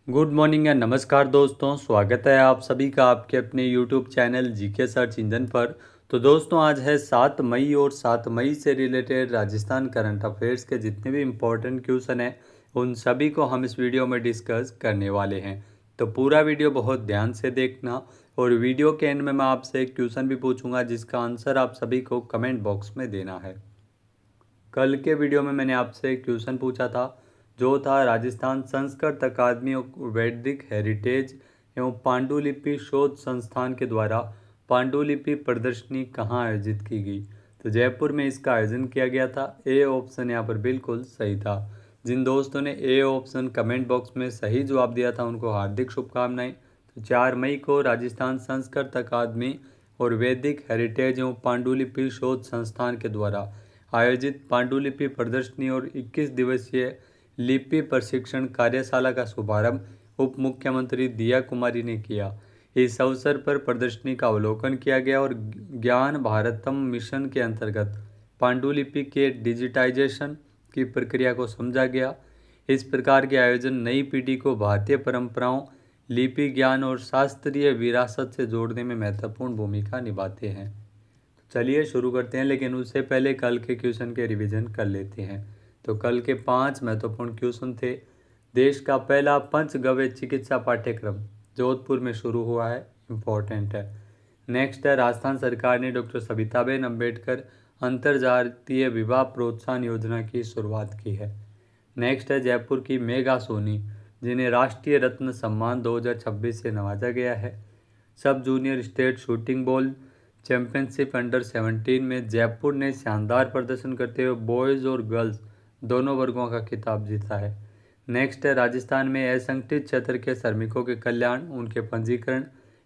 Good morning या नमस्कार दोस्तों, स्वागत है आप सभी का आपके अपने YouTube channel GK search engine पर। तो दोस्तों आज है 7 मई और 7 मई से रिलेटेड राजस्थान करंट अफेयर्स के जितने भी इम्पोर्टेंट क्वेश्चन हैं उन सभी को हम इस वीडियो में डिस्कस करने वाले हैं। तो पूरा वीडियो बहुत ध्यान से देखना और वीडियो के एंड में मैं आपसे एक क्वेश्चन भी पूछूंगा जिसका आंसर आप सभी को कमेंट बॉक्स में देना है। कल के वीडियो में मैंने आपसे एक क्वेश्चन पूछा था जो था राजस्थान संस्कृत अकादमी और वैदिक हेरिटेज एवं पांडुलिपि शोध संस्थान के द्वारा पांडुलिपि प्रदर्शनी कहाँ आयोजित की गई। तो जयपुर में इसका आयोजन किया गया था। ए ऑप्शन यहाँ पर बिल्कुल सही था। जिन दोस्तों ने ए ऑप्शन कमेंट बॉक्स में सही जवाब दिया था उनको हार्दिक शुभकामनाएं। तो 4 मई को राजस्थान संस्कृत अकादमी और वैदिक हेरिटेज एवं पांडुलिपि शोध संस्थान के द्वारा आयोजित पांडुलिपि प्रदर्शनी और 21 दिवसीय लिपि प्रशिक्षण कार्यशाला का शुभारंभ उप मुख्यमंत्री दिया कुमारी ने किया। इस अवसर पर प्रदर्शनी का अवलोकन किया गया और ज्ञान भारतम मिशन के अंतर्गत पांडुलिपि के डिजिटाइजेशन की प्रक्रिया को समझा गया। इस प्रकार के आयोजन नई पीढ़ी को भारतीय परंपराओं, लिपि ज्ञान और शास्त्रीय विरासत से जोड़ने में महत्वपूर्ण भूमिका निभाते हैं। चलिए शुरू करते हैं, लेकिन उससे पहले कल के क्वेश्चन के रिवीजन कर लेते हैं। तो कल के 5 महत्वपूर्ण क्वेश्चन थे। देश का पहला पंचगव्य चिकित्सा पाठ्यक्रम जोधपुर में शुरू हुआ है, इम्पोर्टेंट है। नेक्स्ट है राजस्थान सरकार ने डॉक्टर सविताबेन अम्बेडकर अंतर्जातीय विवाह प्रोत्साहन योजना की शुरुआत की है। नेक्स्ट है जयपुर की मेघा सोनी जिन्हें राष्ट्रीय रत्न सम्मान 2026 से नवाजा गया है। सब junior state shooting ball championship under 17 में जयपुर ने शानदार प्रदर्शन करते हुए बॉयज़ और गर्ल्स दोनों वर्गों का खिताब जीता है। नेक्स्ट है राजस्थान में असंगठित क्षेत्र के श्रमिकों के कल्याण, उनके पंजीकरण,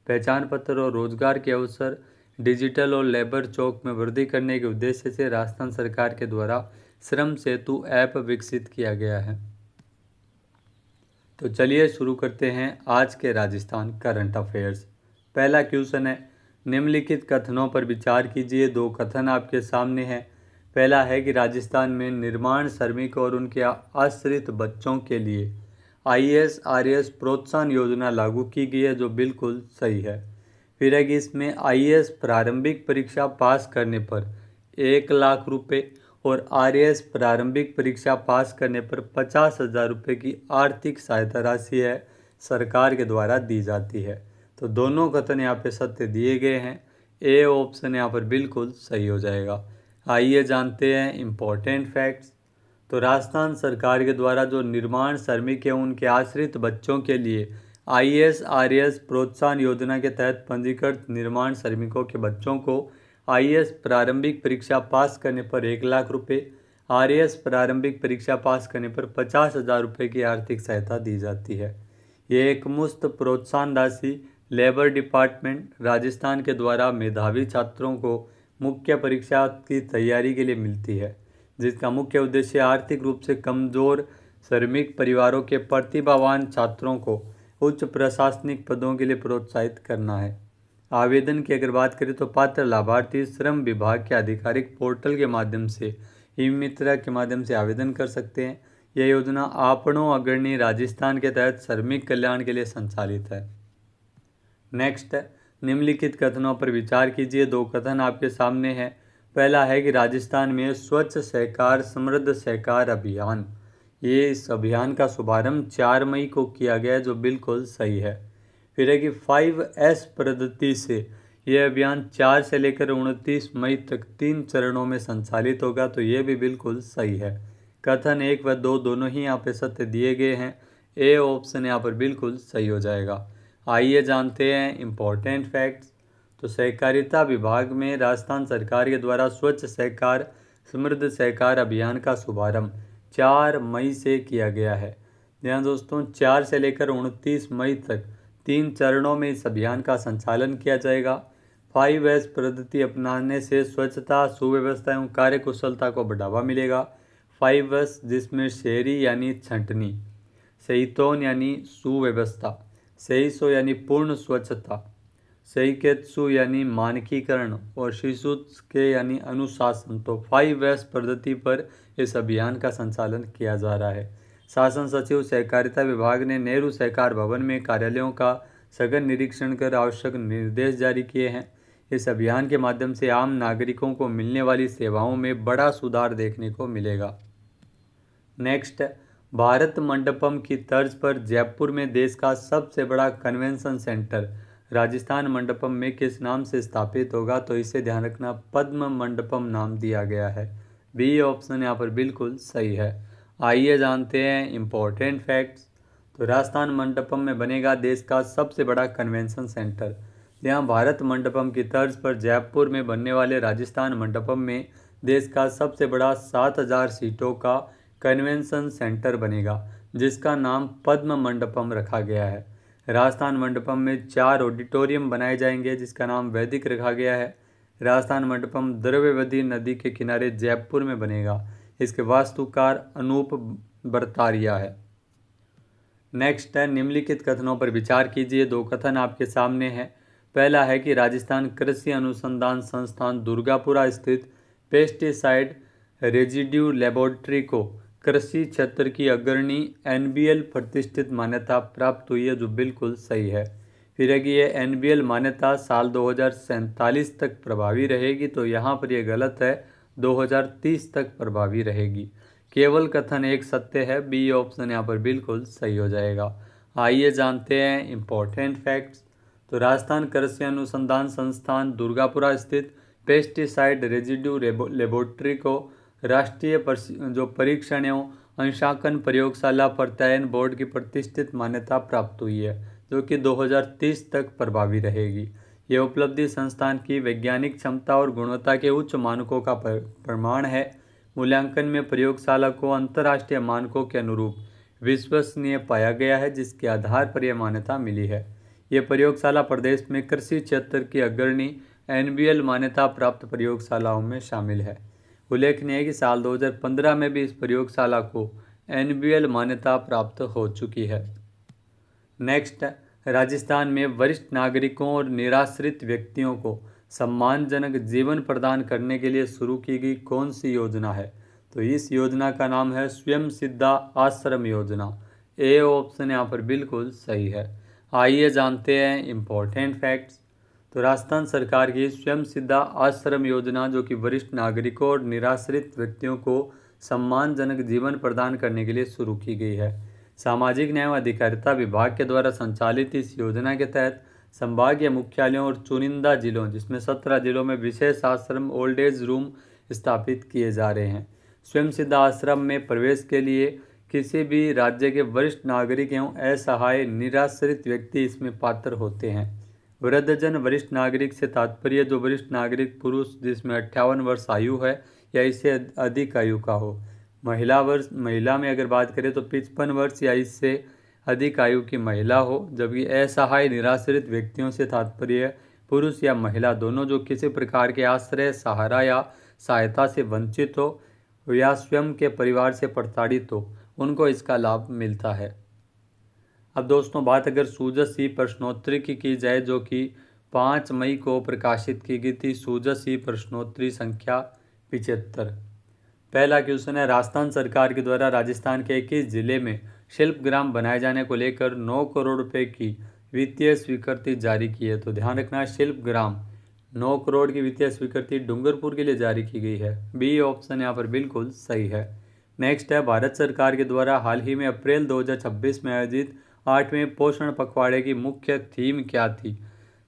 पहचान पत्र और रोजगार के अवसर, डिजिटल और लेबर चौक में वृद्धि करने के उद्देश्य से राजस्थान सरकार के द्वारा श्रम सेतु ऐप विकसित किया गया है। तो चलिए शुरू करते हैं आज के राजस्थान करंट अफेयर्स। पहला क्वेश्चन है निम्नलिखित कथनों पर विचार कीजिए। 2 कथन आपके सामने हैं। पहला है कि राजस्थान में निर्माण श्रमिक और उनके आश्रित बच्चों के लिए IAS-RAS प्रोत्साहन योजना लागू की गई है, जो बिल्कुल सही है। फिर है कि इसमें IAS प्रारंभिक परीक्षा पास करने पर 1 लाख रुपये और RAS प्रारंभिक परीक्षा पास करने पर 50,000 रुपये की आर्थिक सहायता राशि है सरकार के द्वारा दी जाती है। तो दोनों कथन यहाँ पे सत्य दिए गए हैं। ए ऑप्शन यहाँ पर बिल्कुल सही हो जाएगा। आइए जानते हैं इम्पोर्टेंट फैक्ट्स। तो राजस्थान सरकार के द्वारा जो निर्माण श्रमिक हैं उनके आश्रित बच्चों के लिए IAS-RAS प्रोत्साहन योजना के तहत पंजीकृत निर्माण श्रमिकों के बच्चों को IAS प्रारंभिक परीक्षा पास करने पर 1 लाख रुपये, RAS प्रारंभिक परीक्षा पास करने पर 50,000 रुपये की आर्थिक सहायता दी जाती है। ये एक मुफ्त प्रोत्साहन राशि लेबर डिपार्टमेंट राजस्थान के द्वारा मेधावी छात्रों को मुख्य परीक्षा की तैयारी के लिए मिलती है, जिसका मुख्य उद्देश्य आर्थिक रूप से कमजोर श्रमिक परिवारों के प्रतिभावान छात्रों को उच्च प्रशासनिक पदों के लिए प्रोत्साहित करना है। आवेदन की अगर बात करें तो पात्र लाभार्थी श्रम विभाग के आधिकारिक पोर्टल के माध्यम से ई-मित्रा के माध्यम से आवेदन कर सकते हैं। यह योजना आपणों अग्रणी राजस्थान के तहत श्रमिक कल्याण के लिए संचालित है। नेक्स्ट है निम्नलिखित कथनों पर विचार कीजिए। 2 कथन आपके सामने हैं। पहला है कि राजस्थान में स्वच्छ सहकार समृद्ध सहकार अभियान, ये इस अभियान का शुभारंभ 4 मई को किया गया, जो बिल्कुल सही है। फिर है कि 5S पद्धति से यह अभियान 4 से लेकर 29 मई तक 3 चरणों में संचालित होगा, तो ये भी बिल्कुल सही है। कथन 1 व 2 दोनों ही यहाँ पे सत्य दिए गए हैं। ए ऑप्शन यहाँ पर बिल्कुल सही हो जाएगा। आइए जानते हैं इम्पोर्टेंट फैक्ट्स। तो सहकारिता विभाग में राजस्थान सरकार के द्वारा स्वच्छ सहकार समृद्ध सहकार अभियान का शुभारंभ 4 मई से किया गया है। यहाँ दोस्तों 4 से लेकर 29 मई तक 3 चरणों में इस अभियान का संचालन किया जाएगा। 5S पद्धति अपनाने से स्वच्छता, सुव्यवस्था एवं कार्यकुशलता को बढ़ावा मिलेगा। 5S जिसमें शहरी यानी छंटनी, सहितोन यानी सुव्यवस्था, सहिसो यानी पूर्ण स्वच्छता, सहिकेत्सु यानी मानकीकरण और शिशुत्स के यानी अनुशासन। तो 5S पद्धति पर इस अभियान का संचालन किया जा रहा है। शासन सचिव सहकारिता विभाग ने नेहरू सहकार भवन में कार्यालयों का सघन निरीक्षण कर आवश्यक निर्देश जारी किए हैं। इस अभियान के माध्यम से आम नागरिकों को मिलने वाली सेवाओं में बड़ा सुधार देखने को मिलेगा। नेक्स्ट, भारत मंडपम की तर्ज पर जयपुर में देश का सबसे बड़ा कन्वेंशन सेंटर राजस्थान मंडपम में किस नाम से स्थापित होगा? तो इसे ध्यान रखना, पद्म मंडपम नाम दिया गया है। बी ऑप्शन यहाँ पर बिल्कुल सही है। आइए जानते हैं इम्पोर्टेंट फैक्ट्स। तो राजस्थान मंडपम में बनेगा देश का सबसे बड़ा कन्वेंशन सेंटर। यहाँ भारत मंडपम की तर्ज पर जयपुर में बनने वाले राजस्थान मंडपम में देश का सबसे बड़ा 7,000 सीटों का कन्वेंशन सेंटर बनेगा, जिसका नाम पद्म मंडपम रखा गया है। राजस्थान मंडपम में 4 ऑडिटोरियम बनाए जाएंगे, जिसका नाम वैदिक रखा गया है। राजस्थान मंडपम द्रव्यवती नदी के किनारे जयपुर में बनेगा। इसके वास्तुकार अनूप बरतारिया है। नेक्स्ट है, निम्नलिखित कथनों पर विचार कीजिए। 2 कथन आपके सामने हैं। पहला है कि राजस्थान कृषि अनुसंधान संस्थान दुर्गापुरा स्थित पेस्टिसाइड रेजिड्यू लेबोरेटरी को कृषि क्षेत्र की अग्रणी NBL प्रतिष्ठित मान्यता प्राप्त हुई है, जो बिल्कुल सही है। फिर है कि ये NBL मान्यता साल 2047 तक प्रभावी रहेगी, तो यहाँ पर ये गलत है, 2030 तक प्रभावी रहेगी। केवल कथन एक सत्य है, बी ऑप्शन यहाँ पर बिल्कुल सही हो जाएगा। आइए जानते हैं इम्पोर्टेंट फैक्ट्स। तो राजस्थान कृषि अनुसंधान संस्थान दुर्गापुरा स्थित पेस्टिसाइड रेजिड्यू लेबोरेटरी को राष्ट्रीय परीक्षण एवं अंशांकन प्रयोगशाला प्रत्यायन बोर्ड की प्रतिष्ठित मान्यता प्राप्त हुई है, जो कि 2030 तक प्रभावी रहेगी। यह उपलब्धि संस्थान की वैज्ञानिक क्षमता और गुणवत्ता के उच्च मानकों का प्रमाण है। मूल्यांकन में प्रयोगशाला को अंतर्राष्ट्रीय मानकों के अनुरूप विश्वसनीय पाया गया है, जिसके आधार पर यह मान्यता मिली है। यह प्रयोगशाला प्रदेश में कृषि क्षेत्र की अग्रणी NBL मान्यता प्राप्त प्रयोगशालाओं में शामिल है। उल्लेखनीय है कि साल 2015 में भी इस प्रयोगशाला को NBL मान्यता प्राप्त हो चुकी है। नेक्स्ट, राजस्थान में वरिष्ठ नागरिकों और निराश्रित व्यक्तियों को सम्मानजनक जीवन प्रदान करने के लिए शुरू की गई कौन सी योजना है? तो इस योजना का नाम है स्वयं सिद्धा आश्रम योजना। ए ऑप्शन यहाँ पर बिल्कुल सही है। आइए जानते हैं इम्पोर्टेंट फैक्ट्स। तो राजस्थान सरकार की स्वयं सिद्धा आश्रम योजना, जो कि वरिष्ठ नागरिकों और निराश्रित व्यक्तियों को सम्मानजनक जीवन प्रदान करने के लिए शुरू की गई है। सामाजिक न्याय एवं अधिकारिता विभाग के द्वारा संचालित इस योजना के तहत संभागीय मुख्यालयों और चुनिंदा जिलों, जिसमें 17 जिलों में विशेष आश्रम ओल्ड एज रूम स्थापित किए जा रहे हैं। स्वयं सिद्धा आश्रम में प्रवेश के लिए किसी भी राज्य के वरिष्ठ नागरिक एवं असहाय निराश्रित व्यक्ति इसमें पात्र होते हैं। वृद्धजन वरिष्ठ नागरिक से तात्पर्य जो वरिष्ठ नागरिक पुरुष जिसमें 58 वर्ष आयु है या इससे अधिक आयु का हो। महिला में अगर बात करें तो 55 वर्ष या इससे अधिक आयु की महिला हो। जबकि असहाय निराश्रित व्यक्तियों से तात्पर्य पुरुष या महिला दोनों जो किसी प्रकार के आश्रय, सहारा या सहायता से वंचित हो या स्वयं के परिवार से प्रताड़ित हो, उनको इसका लाभ मिलता है। अब दोस्तों बात अगर सूजस-ई प्रश्नोत्तरी की जाए, जो कि 5 मई को प्रकाशित की गई थी, सूजस-ई प्रश्नोत्तरी संख्या 75। पहला क्वेश्चन है, राजस्थान सरकार के द्वारा राजस्थान के 21 जिले में शिल्प ग्राम बनाए जाने को लेकर 9 करोड़ रुपए की वित्तीय स्वीकृति जारी की है। तो ध्यान रखना, शिल्प ग्राम 9 करोड़ की वित्तीय स्वीकृति डूंगरपुर के लिए जारी की गई है। बी ऑप्शन यहाँ पर बिल्कुल सही है। नेक्स्ट है, भारत सरकार के द्वारा हाल ही में अप्रैल 2026 में आयोजित 8वें पोषण पखवाड़े की मुख्य थीम क्या थी?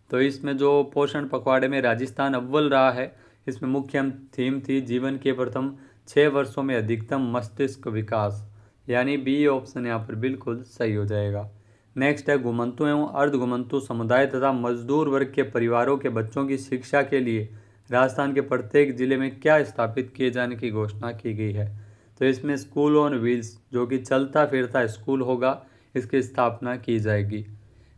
तो इसमें जो पोषण पखवाड़े में राजस्थान अव्वल रहा है, इसमें मुख्य थीम थी जीवन के प्रथम 6 वर्षों में अधिकतम मस्तिष्क विकास, यानी बी ऑप्शन यहाँ पर बिल्कुल सही हो जाएगा। नेक्स्ट है, घुमंतु एवं अर्धघुमंतु समुदाय तथा मजदूर वर्ग के परिवारों के बच्चों की शिक्षा के लिए राजस्थान के प्रत्येक जिले में क्या स्थापित किए जाने की घोषणा की गई है? तो इसमें स्कूल ऑन व्हील्स, जो कि चलता फिरता स्कूल होगा, इसकी स्थापना की जाएगी।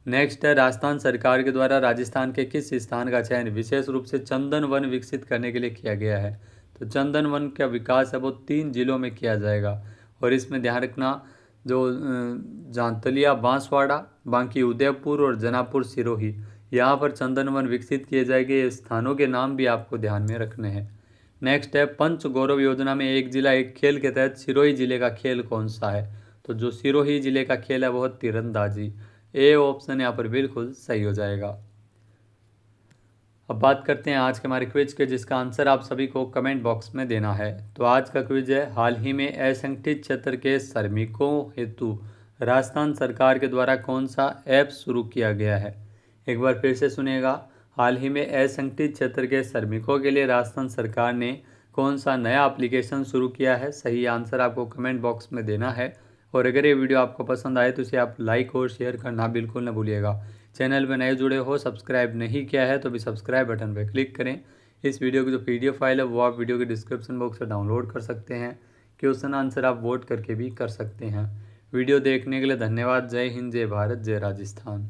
नेक्स्ट है, राजस्थान सरकार के द्वारा राजस्थान के किस स्थान का चयन विशेष रूप से चंदन वन विकसित करने के लिए किया गया है? तो चंदन वन का विकास है वो 3 जिलों में किया जाएगा। और इसमें ध्यान रखना, जो जांतलिया बांसवाड़ा, बांकी उदयपुर और जनापुर सिरोही, यहाँ पर चंदन वन विकसित किए जाएंगे। ये स्थानों के नाम भी आपको ध्यान में रखने हैं। नेक्स्ट है, पंच गौरव योजना में एक जिला एक खेल के तहत सिरोही जिले का खेल कौन सा है? तो जो सिरोही ज़िले का खेल है वो तीरंदाजी। ए ऑप्शन यहाँ पर बिल्कुल सही हो जाएगा। अब बात करते हैं आज के हमारे क्विज के, जिसका आंसर आप सभी को कमेंट बॉक्स में देना है। तो आज का क्विज है, हाल ही में असंगठित क्षेत्र के श्रमिकों हेतु राजस्थान सरकार के द्वारा कौन सा ऐप शुरू किया गया है। एक बार फिर से सुनिएगा, हाल ही में असंगठित क्षेत्र के श्रमिकों के लिए राजस्थान सरकार ने कौन सा नया एप्लीकेशन शुरू किया है। सही आंसर आपको कमेंट बॉक्स में देना है। और अगर ये वीडियो आपको पसंद आए तो इसे आप लाइक और शेयर करना बिल्कुल न भूलिएगा। चैनल में नए जुड़े हो, सब्सक्राइब नहीं किया है तो भी सब्सक्राइब बटन पर क्लिक करें। इस वीडियो की जो PDF फाइल है वो आप वीडियो के डिस्क्रिप्शन बॉक्स से डाउनलोड कर सकते हैं। क्वेश्चन आंसर आप वोट करके भी कर सकते हैं। वीडियो देखने के लिए धन्यवाद। जय हिंद, जय भारत, जय राजस्थान।